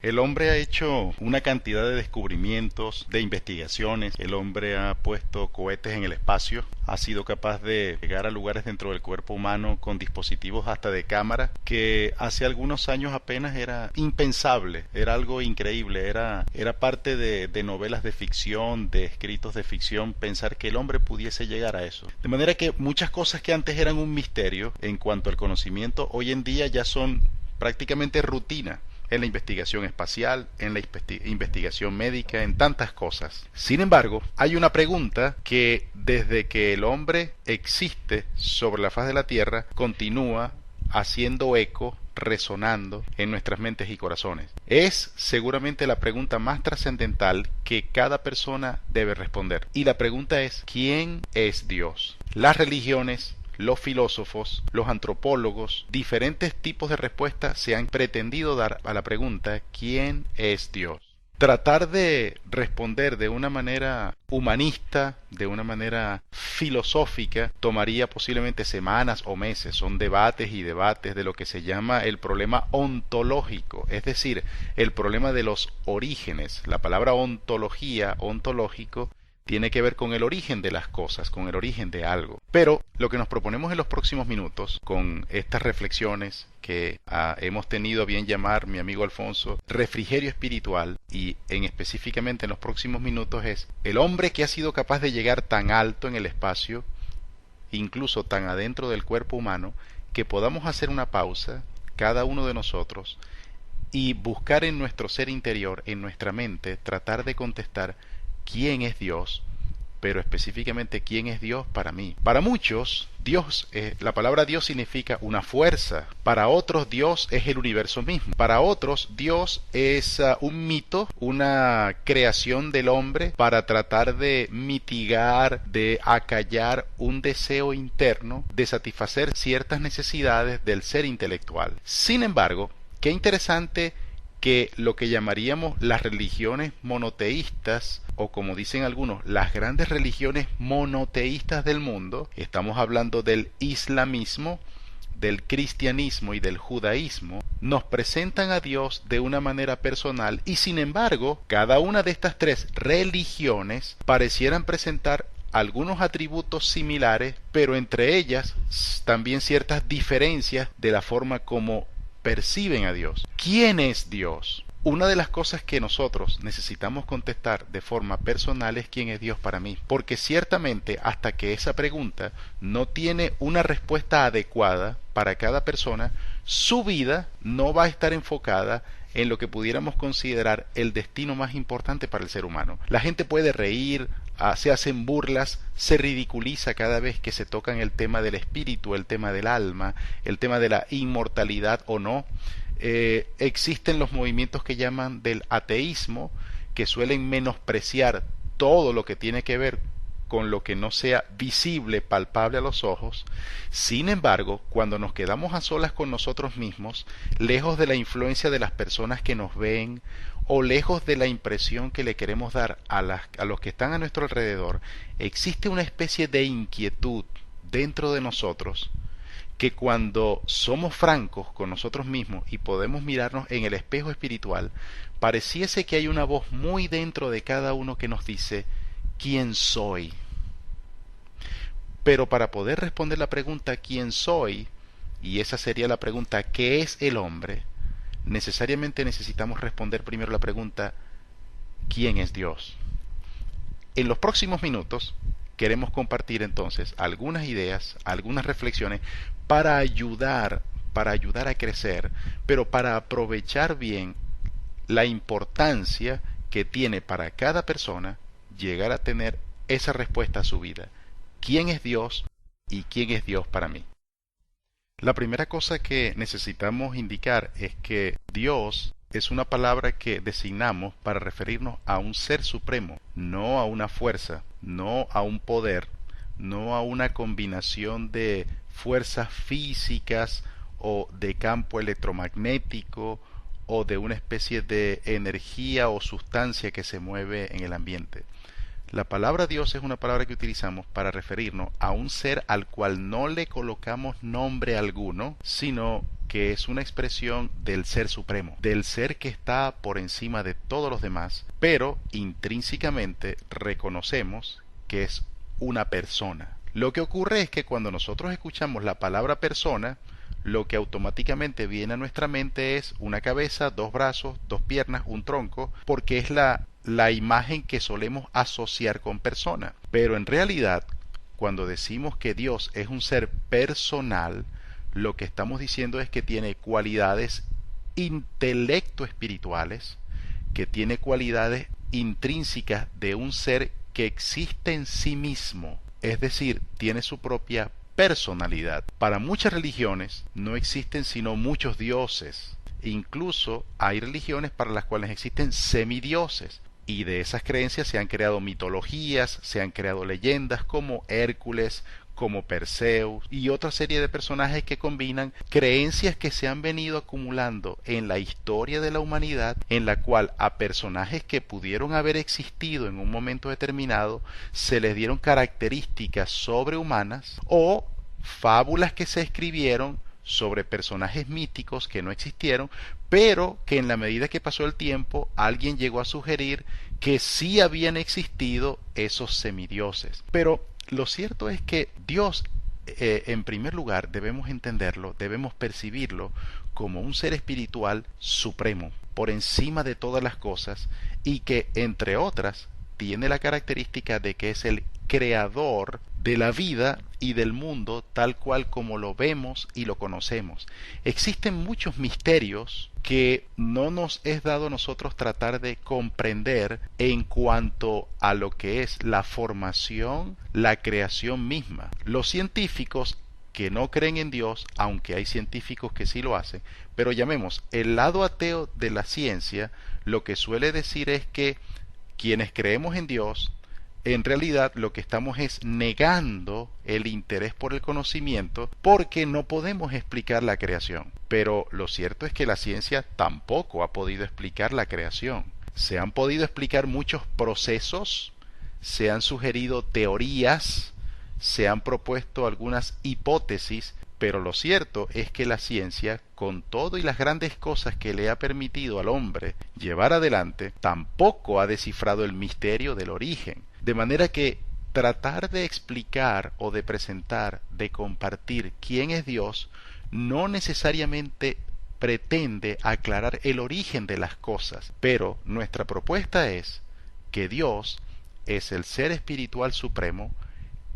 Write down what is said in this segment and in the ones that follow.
El hombre ha hecho una cantidad de descubrimientos, de investigaciones. El hombre ha puesto cohetes en el espacio, ha sido capaz de llegar a lugares dentro del cuerpo humano con dispositivos hasta de cámara, que hace algunos años apenas era impensable, era algo increíble, era parte de novelas de ficción, de escritos de ficción, pensar que el hombre pudiese llegar a eso. De manera que muchas cosas que antes eran un misterio en cuanto al conocimiento, hoy en día ya son prácticamente rutina en la investigación espacial, en la investigación médica, en tantas cosas. Sin embargo, hay una pregunta que desde que el hombre existe sobre la faz de la Tierra continúa haciendo eco, resonando en nuestras mentes y corazones. Es seguramente la pregunta más trascendental que cada persona debe responder. Y la pregunta es: ¿quién es Dios? Las religiones, los filósofos, los antropólogos, diferentes tipos de respuestas se han pretendido dar a la pregunta ¿quién es Dios? Tratar de responder de una manera humanista, de una manera filosófica, tomaría posiblemente semanas o meses. Son debates y debates de lo que se llama el problema ontológico, es decir, el problema de los orígenes. La palabra ontología, ontológico, tiene que ver con el origen de las cosas, con el origen de algo. Pero lo que nos proponemos en los próximos minutos, con estas reflexiones que hemos tenido a bien llamar, mi amigo Alfonso, refrigerio espiritual, y específicamente en los próximos minutos, es el hombre que ha sido capaz de llegar tan alto en el espacio, incluso tan adentro del cuerpo humano, que podamos hacer una pausa, cada uno de nosotros, y buscar en nuestro ser interior, en nuestra mente, tratar de contestar ¿quién es Dios? Pero específicamente, ¿quién es Dios para mí? Para muchos, Dios, la palabra Dios significa una fuerza. Para otros, Dios es el universo mismo. Para otros, Dios es un mito, una creación del hombre para tratar de mitigar, de acallar un deseo interno, de satisfacer ciertas necesidades del ser intelectual. Sin embargo, qué interesante que lo que llamaríamos las religiones monoteístas, o como dicen algunos, las grandes religiones monoteístas del mundo, estamos hablando del islamismo, del cristianismo y del judaísmo, nos presentan a Dios de una manera personal, y sin embargo, cada una de estas tres religiones parecieran presentar algunos atributos similares, pero entre ellas también ciertas diferencias de la forma como perciben a Dios. ¿Quién es Dios? Una de las cosas que nosotros necesitamos contestar de forma personal es ¿quién es Dios para mí? Porque ciertamente hasta que esa pregunta no tiene una respuesta adecuada para cada persona, su vida no va a estar enfocada en lo que pudiéramos considerar el destino más importante para el ser humano. La gente puede reír, se hacen burlas, se ridiculiza cada vez que se tocan el tema del espíritu, el tema del alma, el tema de la inmortalidad o no. Existen los movimientos que llaman del ateísmo, que suelen menospreciar todo lo que tiene que ver con lo que no sea visible, palpable a los ojos. Sin embargo, cuando nos quedamos a solas con nosotros mismos, lejos de la influencia de las personas que nos ven, o lejos de la impresión que le queremos dar a los que están a nuestro alrededor, existe una especie de inquietud dentro de nosotros, que cuando somos francos con nosotros mismos y podemos mirarnos en el espejo espiritual, pareciese que hay una voz muy dentro de cada uno que nos dice ¿quién soy? Pero para poder responder la pregunta ¿quién soy? Y esa sería la pregunta ¿qué es el hombre? Necesariamente necesitamos responder primero la pregunta ¿quién es Dios? En los próximos minutos queremos compartir entonces algunas ideas, algunas reflexiones para ayudar a crecer, pero para aprovechar bien la importancia que tiene para cada persona llegar a tener esa respuesta a su vida. ¿Quién es Dios y quién es Dios para mí? La primera cosa que necesitamos indicar es que Dios es una palabra que designamos para referirnos a un ser supremo, no a una fuerza, no a un poder, no a una combinación de fuerzas físicas o de campo electromagnético o de una especie de energía o sustancia que se mueve en el ambiente. La palabra Dios es una palabra que utilizamos para referirnos a un ser al cual no le colocamos nombre alguno, sino que es una expresión del ser supremo, del ser que está por encima de todos los demás, pero intrínsecamente reconocemos que es una persona. Lo que ocurre es que cuando nosotros escuchamos la palabra persona, lo que automáticamente viene a nuestra mente es una cabeza, dos brazos, dos piernas, un tronco, porque es la imagen que solemos asociar con persona. Pero en realidad, cuando decimos que Dios es un ser personal, lo que estamos diciendo es que tiene cualidades intelecto espirituales, que tiene cualidades intrínsecas de un ser que existe en sí mismo, es decir, tiene su propia personalidad. Para muchas religiones no existen sino muchos dioses. Incluso hay religiones para las cuales existen semidioses. Y de esas creencias se han creado mitologías, se han creado leyendas como Hércules, como Perseo y otra serie de personajes que combinan creencias que se han venido acumulando en la historia de la humanidad, en la cual a personajes que pudieron haber existido en un momento determinado se les dieron características sobrehumanas, o fábulas que se escribieron sobre personajes míticos que no existieron, pero que en la medida que pasó el tiempo alguien llegó a sugerir que sí habían existido esos semidioses. Pero lo cierto es que Dios, en primer lugar, debemos entenderlo, debemos percibirlo como un ser espiritual supremo, por encima de todas las cosas, y que, entre otras, tiene la característica de que es el creador de la vida y del mundo tal cual como lo vemos y lo conocemos. Existen muchos misterios que no nos es dado a nosotros tratar de comprender en cuanto a lo que es la formación, la creación misma. Los científicos que no creen en Dios, aunque hay científicos que sí lo hacen, pero llamemos el lado ateo de la ciencia, lo que suele decir es que quienes creemos en Dios, en realidad lo que estamos es negando el interés por el conocimiento porque no podemos explicar la creación. Pero lo cierto es que la ciencia tampoco ha podido explicar la creación. Se han podido explicar muchos procesos, se han sugerido teorías, se han propuesto algunas hipótesis, pero lo cierto es que la ciencia, con todo y las grandes cosas que le ha permitido al hombre llevar adelante, tampoco ha descifrado el misterio del origen. De manera que tratar de explicar o de presentar, de compartir quién es Dios, no necesariamente pretende aclarar el origen de las cosas, pero nuestra propuesta es que Dios es el ser espiritual supremo,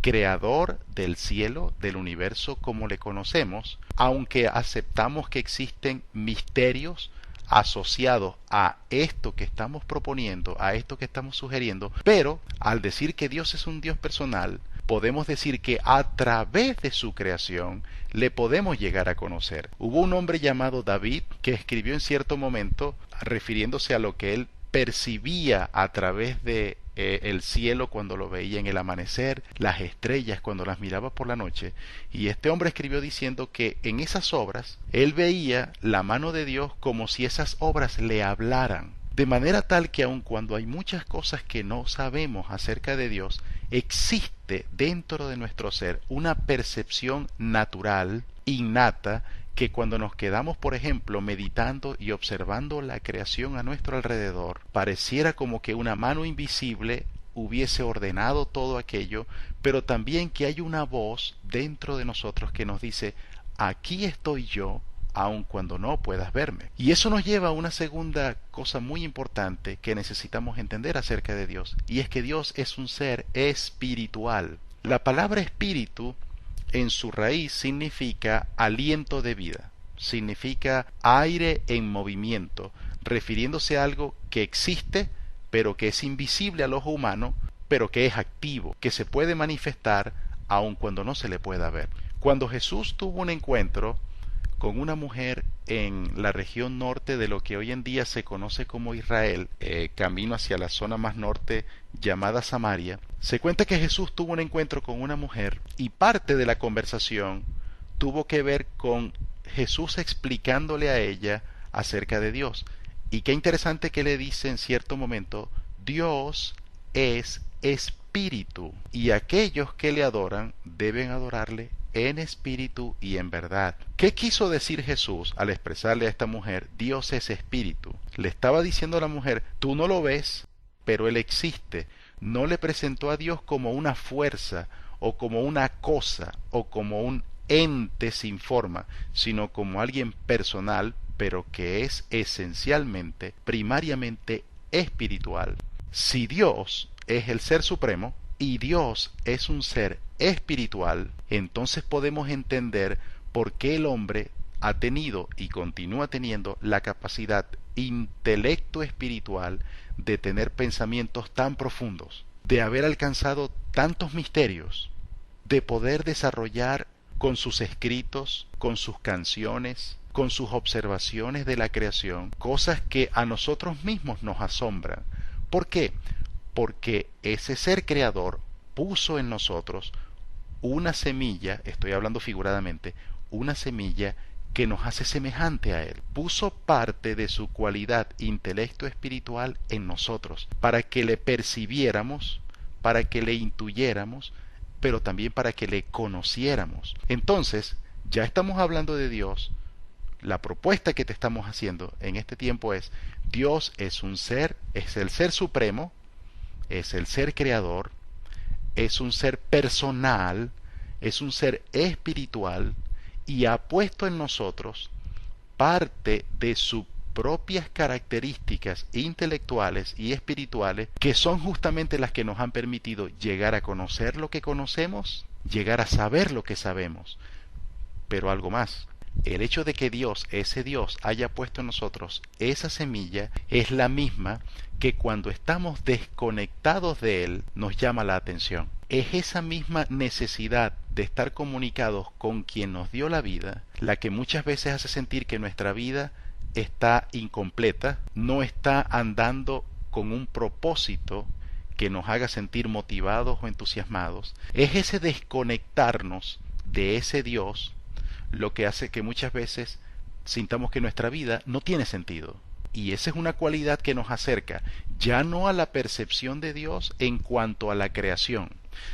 creador del cielo, del universo como le conocemos, aunque aceptamos que existen misterios asociados a esto que estamos proponiendo, a esto que estamos sugiriendo, pero al decir que Dios es un Dios personal, podemos decir que a través de su creación le podemos llegar a conocer. Hubo un hombre llamado David que escribió en cierto momento, refiriéndose a lo que él percibía a través de el cielo cuando lo veía en el amanecer, las estrellas cuando las miraba por la noche, y este hombre escribió diciendo que en esas obras él veía la mano de Dios como si esas obras le hablaran, de manera tal que aun cuando hay muchas cosas que no sabemos acerca de Dios, existe dentro de nuestro ser una percepción natural, innata, que cuando nos quedamos, por ejemplo, meditando y observando la creación a nuestro alrededor, pareciera como que una mano invisible hubiese ordenado todo aquello, pero también que hay una voz dentro de nosotros que nos dice, aquí estoy yo, aun cuando no puedas verme. Y eso nos lleva a una segunda cosa muy importante que necesitamos entender acerca de Dios, y es que Dios es un ser espiritual. La palabra espíritu en su raíz significa aliento de vida, significa aire en movimiento, refiriéndose a algo que existe, pero que es invisible al ojo humano, pero que es activo, que se puede manifestar aun cuando no se le pueda ver. Cuando Jesús tuvo un encuentro con una mujer en la región norte de lo que hoy en día se conoce como Israel, camino hacia la zona más norte llamada Samaria, se cuenta que Jesús tuvo un encuentro con una mujer y parte de la conversación tuvo que ver con Jesús explicándole a ella acerca de Dios. Y qué interesante que le dice en cierto momento, Dios es espíritu y aquellos que le adoran deben adorarle en espíritu y en verdad. ¿Qué quiso decir Jesús al expresarle a esta mujer, Dios es espíritu? Le estaba diciendo a la mujer, tú no lo ves, pero Él existe. No le presentó a Dios como una fuerza, o como una cosa, o como un ente sin forma, sino como alguien personal, pero que es esencialmente, primariamente espiritual. Si Dios es el ser supremo, y Dios es un ser espiritual, entonces podemos entender por qué el hombre ha tenido y continúa teniendo la capacidad intelecto espiritual de tener pensamientos tan profundos, de haber alcanzado tantos misterios, de poder desarrollar con sus escritos, con sus canciones, con sus observaciones de la creación, cosas que a nosotros mismos nos asombran. ¿Por qué? Porque ese ser creador puso en nosotros una semilla, estoy hablando figuradamente, una semilla que nos hace semejante a Él. Puso parte de su cualidad intelecto espiritual en nosotros, para que le percibiéramos, para que le intuyéramos, pero también para que le conociéramos. Entonces, ya estamos hablando de Dios. La propuesta que te estamos haciendo en este tiempo es, Dios es un ser, es el ser supremo, es el ser creador, es un ser personal, es un ser espiritual y ha puesto en nosotros parte de sus propias características intelectuales y espirituales que son justamente las que nos han permitido llegar a conocer lo que conocemos, llegar a saber lo que sabemos. Pero algo más. El hecho de que Dios, ese Dios, haya puesto en nosotros esa semilla es la misma que cuando estamos desconectados de Él nos llama la atención. Es esa misma necesidad de estar comunicados con quien nos dio la vida la que muchas veces hace sentir que nuestra vida está incompleta, no está andando con un propósito que nos haga sentir motivados o entusiasmados. Es ese desconectarnos de ese Dios lo que hace que muchas veces sintamos que nuestra vida no tiene sentido. Y esa es una cualidad que nos acerca ya no a la percepción de Dios en cuanto a la creación,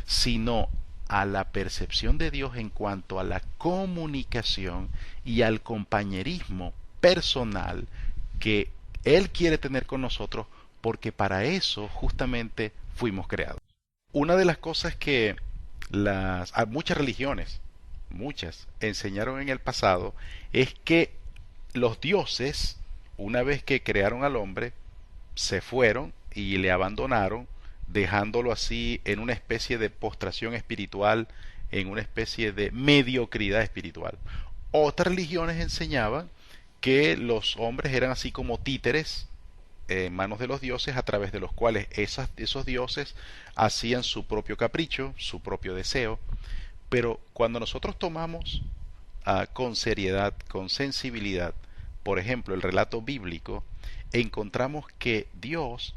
sino a la percepción de Dios en cuanto a la comunicación y al compañerismo personal que Él quiere tener con nosotros, porque para eso justamente fuimos creados. Una de las cosas que muchas religiones, muchas, enseñaron en el pasado es que los dioses, una vez que crearon al hombre, se fueron y le abandonaron, dejándolo así en una especie de postración espiritual, en una especie de mediocridad espiritual. Otras religiones enseñaban que los hombres eran así como títeres en manos de los dioses, a través de los cuales esos dioses hacían su propio capricho, su propio deseo. Pero cuando nosotros tomamos con seriedad, con sensibilidad, por ejemplo, el relato bíblico, encontramos que Dios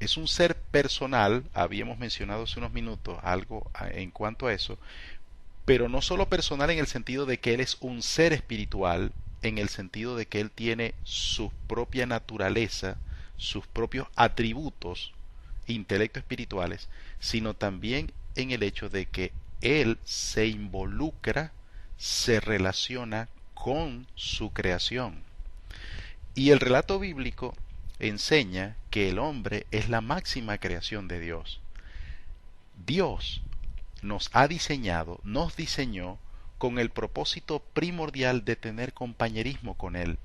es un ser personal. Habíamos mencionado hace unos minutos algo en cuanto a eso, pero no solo personal en el sentido de que Él es un ser espiritual, en el sentido de que Él tiene su propia naturaleza, sus propios atributos intelecto espirituales, sino también en el hecho de que Él se involucra, se relaciona con su creación. Y el relato bíblico enseña que el hombre es la máxima creación de Dios. Dios nos ha diseñado, nos diseñó con el propósito primordial de tener compañerismo con Él.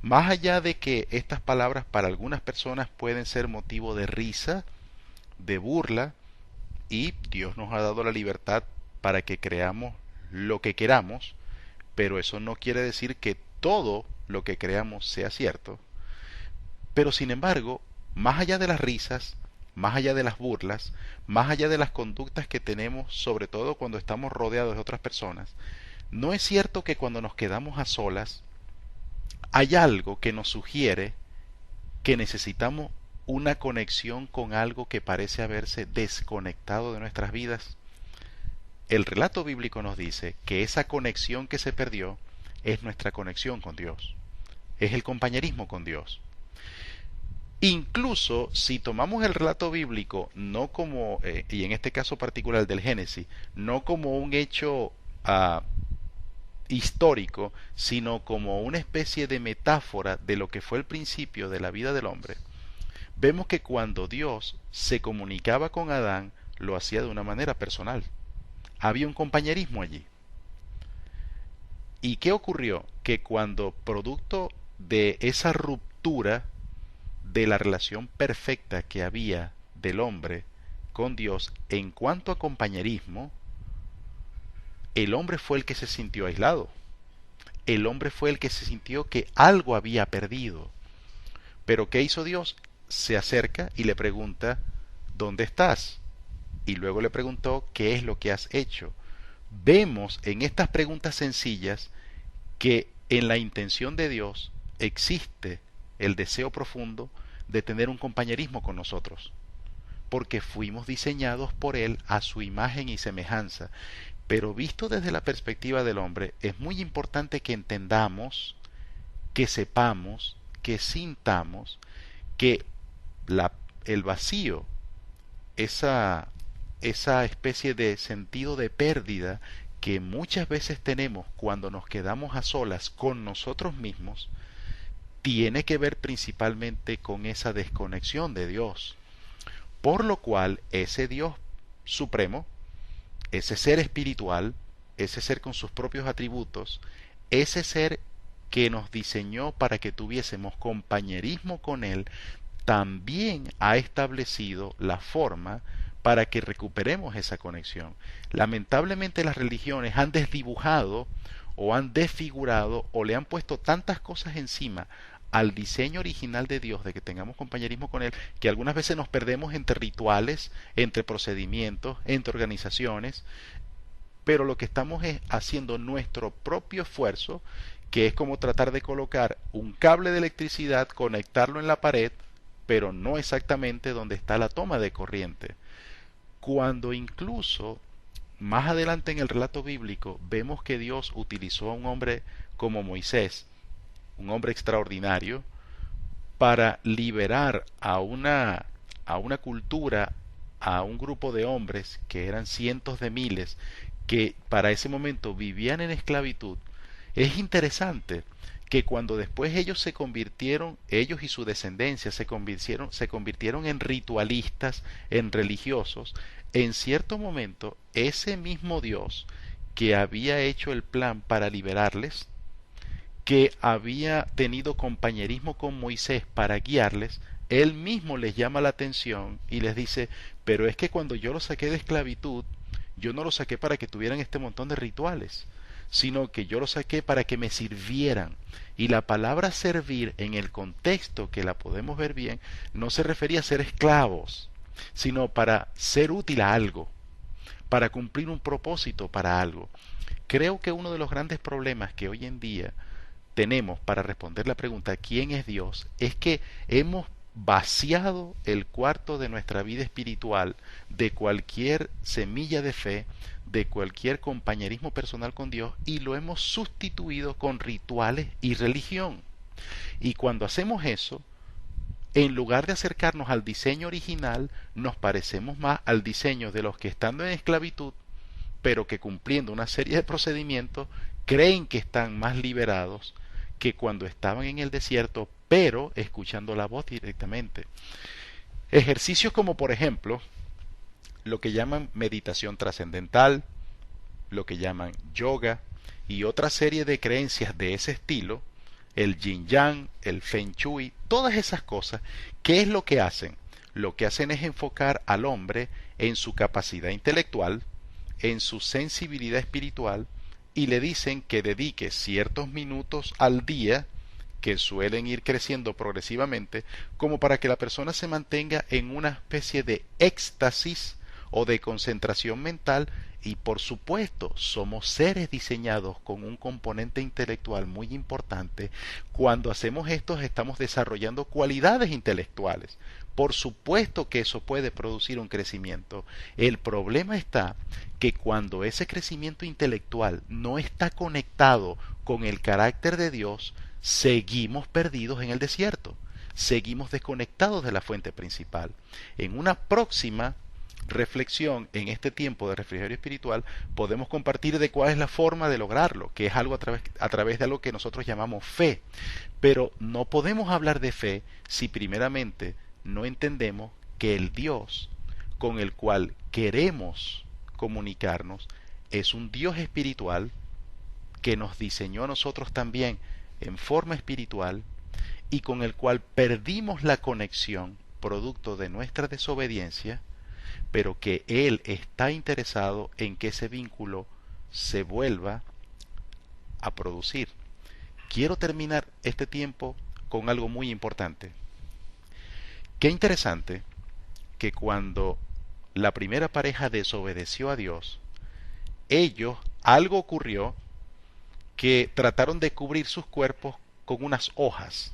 Más allá de que estas palabras para algunas personas pueden ser motivo de risa, de burla, y Dios nos ha dado la libertad para que creamos lo que queramos, pero eso no quiere decir que todo lo que creamos sea cierto. Pero sin embargo, más allá de las risas, más allá de las burlas, más allá de las conductas que tenemos, sobre todo cuando estamos rodeados de otras personas, no es cierto que cuando nos quedamos a solas hay algo que nos sugiere que necesitamos una conexión con algo que parece haberse desconectado de nuestras vidas. El relato bíblico nos dice que esa conexión que se perdió es nuestra conexión con Dios, es el compañerismo con Dios. Incluso si tomamos el relato bíblico, no como, y en este caso particular del Génesis, no como un hecho ah, histórico, sino como una especie de metáfora de lo que fue el principio de la vida del hombre, vemos que cuando Dios se comunicaba con Adán, lo hacía de una manera personal. Había un compañerismo allí. ¿Y qué ocurrió? Que cuando producto de esa ruptura de la relación perfecta que había del hombre con Dios en cuanto a compañerismo, el hombre fue el que se sintió aislado. El hombre fue el que se sintió que algo había perdido. Pero ¿qué hizo Dios? Se acerca y le pregunta, ¿dónde estás? Y luego le preguntó, ¿qué es lo que has hecho? Vemos en estas preguntas sencillas que en la intención de Dios existe el deseo profundo de tener un compañerismo con nosotros, porque fuimos diseñados por Él a su imagen y semejanza. Pero visto desde la perspectiva del hombre, es muy importante que entendamos, que sepamos, que sintamos que el vacío, esa especie de sentido de pérdida que muchas veces tenemos cuando nos quedamos a solas con nosotros mismos, tiene que ver principalmente con esa desconexión de Dios. Por lo cual ese Dios supremo, ese ser espiritual, ese ser con sus propios atributos, ese ser que nos diseñó para que tuviésemos compañerismo con Él, también ha establecido la forma para que recuperemos esa conexión. Lamentablemente las religiones han desdibujado o han desfigurado o le han puesto tantas cosas encima al diseño original de Dios de que tengamos compañerismo con Él, que algunas veces nos perdemos entre rituales, entre procedimientos, entre organizaciones, pero lo que estamos es haciendo nuestro propio esfuerzo, que es como tratar de colocar un cable de electricidad, conectarlo en la pared, pero no exactamente donde está la toma de corriente. Cuando incluso más adelante en el relato bíblico vemos que Dios utilizó a un hombre como Moisés, un hombre extraordinario, para liberar a una cultura, a un grupo de hombres que eran cientos de miles, que para ese momento vivían en esclavitud. Es interesante que cuando después ellos se convirtieron, ellos y su descendencia se convirtieron en ritualistas, en religiosos, en cierto momento ese mismo Dios que había hecho el plan para liberarles, que había tenido compañerismo con Moisés para guiarles, él mismo les llama la atención y les dice, pero es que cuando yo los saqué de esclavitud, yo no los saqué para que tuvieran este montón de rituales, sino que yo los saqué para que me sirvieran. Y la palabra servir, en el contexto que la podemos ver bien, no se refería a ser esclavos, sino para ser útil a algo, para cumplir un propósito para algo. Creo que uno de los grandes problemas que hoy en día tenemos para responder la pregunta ¿quién es Dios? Es que hemos vaciado el cuarto de nuestra vida espiritual de cualquier semilla de fe, de cualquier compañerismo personal con Dios y lo hemos sustituido con rituales y religión. Y cuando hacemos eso, en lugar de acercarnos al diseño original, nos parecemos más al diseño de los que estando en esclavitud, pero que cumpliendo una serie de procedimientos, creen que están más liberados que cuando estaban en el desierto, pero escuchando la voz directamente. Ejercicios como por ejemplo lo que llaman meditación trascendental, lo que llaman yoga y otra serie de creencias de ese estilo, el yin yang, el feng shui, todas esas cosas, ¿qué es lo que hacen? Lo que hacen es enfocar al hombre en su capacidad intelectual, en su sensibilidad espiritual, y le dicen que dedique ciertos minutos al día, que suelen ir creciendo progresivamente, como para que la persona se mantenga en una especie de éxtasis o de concentración mental. Y por supuesto somos seres diseñados con un componente intelectual muy importante. Cuando hacemos esto estamos desarrollando cualidades intelectuales. Por supuesto que eso puede producir un crecimiento. El problema está que cuando ese crecimiento intelectual no está conectado con el carácter de Dios, seguimos perdidos en el desierto. seguimos desconectados de la fuente principal. En una próxima reflexión, en este tiempo de refrigerio espiritual, podemos compartir de cuál es la forma de lograrlo, que es algo a través de algo que nosotros llamamos fe. Pero no podemos hablar de fe si primeramente no entendemos que el Dios con el cual queremos comunicarnos es un Dios espiritual que nos diseñó a nosotros también en forma espiritual y con el cual perdimos la conexión producto de nuestra desobediencia, pero que Él está interesado en que ese vínculo se vuelva a producir. Quiero terminar este tiempo con algo muy importante. Qué interesante que cuando la primera pareja desobedeció a Dios, algo ocurrió que trataron de cubrir sus cuerpos con unas hojas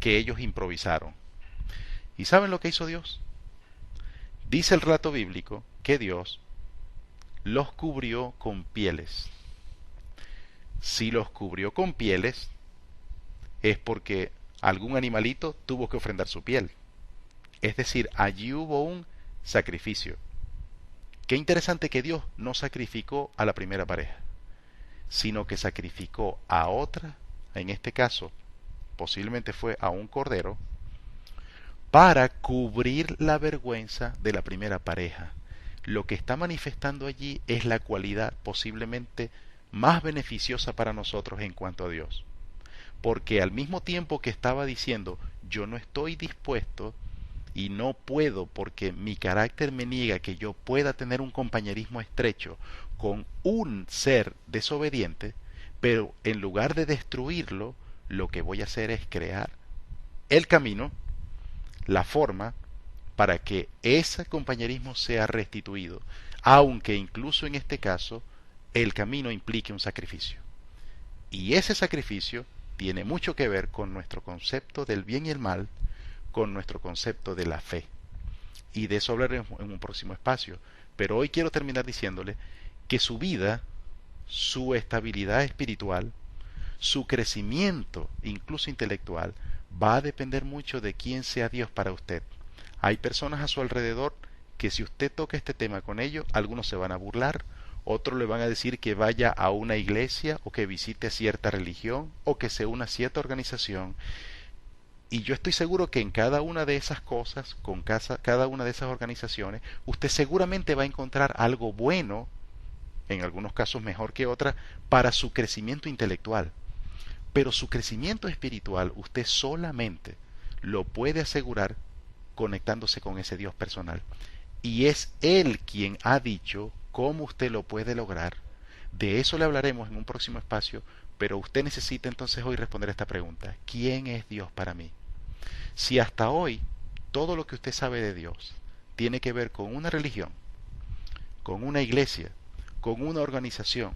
que ellos improvisaron. ¿Y saben lo que hizo Dios? Dice el relato bíblico que Dios los cubrió con pieles. Si los cubrió con pieles, es porque algún animalito tuvo que ofrendar su piel. Es decir, allí hubo un sacrificio. Qué interesante que Dios no sacrificó a la primera pareja, sino que sacrificó a otra, en este caso, posiblemente fue a un cordero, para cubrir la vergüenza de la primera pareja. Lo que está manifestando allí es la cualidad posiblemente más beneficiosa para nosotros en cuanto a Dios. Porque al mismo tiempo que estaba diciendo, yo no estoy dispuesto y no puedo porque mi carácter me niega que yo pueda tener un compañerismo estrecho con un ser desobediente, pero en lugar de destruirlo, lo que voy a hacer es crear el camino, la forma para que ese compañerismo sea restituido, aunque incluso en este caso el camino implique un sacrificio. Y ese sacrificio tiene mucho que ver con nuestro concepto del bien y el mal, con nuestro concepto de la fe. Y de eso hablaremos en un próximo espacio. Pero hoy quiero terminar diciéndole que su vida, su estabilidad espiritual, su crecimiento, incluso intelectual, va a depender mucho de quién sea Dios para usted. Hay personas a su alrededor que si usted toca este tema con ellos, algunos se van a burlar, otros le van a decir que vaya a una iglesia o que visite cierta religión o que se una a cierta organización. Y yo estoy seguro que en cada una de esas cosas, con cada una de esas organizaciones, usted seguramente va a encontrar algo bueno, en algunos casos mejor que otras, para su crecimiento intelectual. Pero su crecimiento espiritual usted solamente lo puede asegurar conectándose con ese Dios personal. Y es Él quien ha dicho cómo usted lo puede lograr. De eso le hablaremos en un próximo espacio, pero usted necesita entonces hoy responder esta pregunta. ¿Quién es Dios para mí? Si hasta hoy todo lo que usted sabe de Dios tiene que ver con una religión, con una iglesia, con una organización,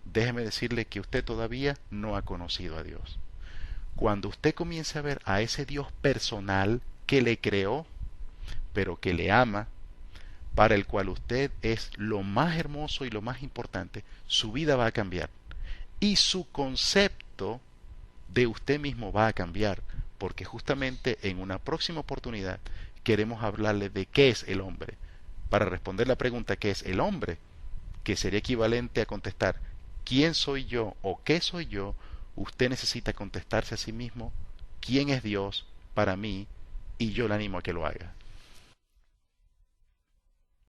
déjeme decirle que usted todavía no ha conocido a Dios. Cuando usted comience a ver a ese Dios personal que le creó, pero que le ama, para el cual usted es lo más hermoso y lo más importante, su vida va a cambiar. Y su concepto de usted mismo va a cambiar, porque justamente en una próxima oportunidad queremos hablarle de qué es el hombre. Para responder la pregunta ¿qué es el hombre?, que sería equivalente a contestar ¿quién soy yo o qué soy yo?, usted necesita contestarse a sí mismo ¿quién es Dios para mí? Y yo le animo a que lo haga.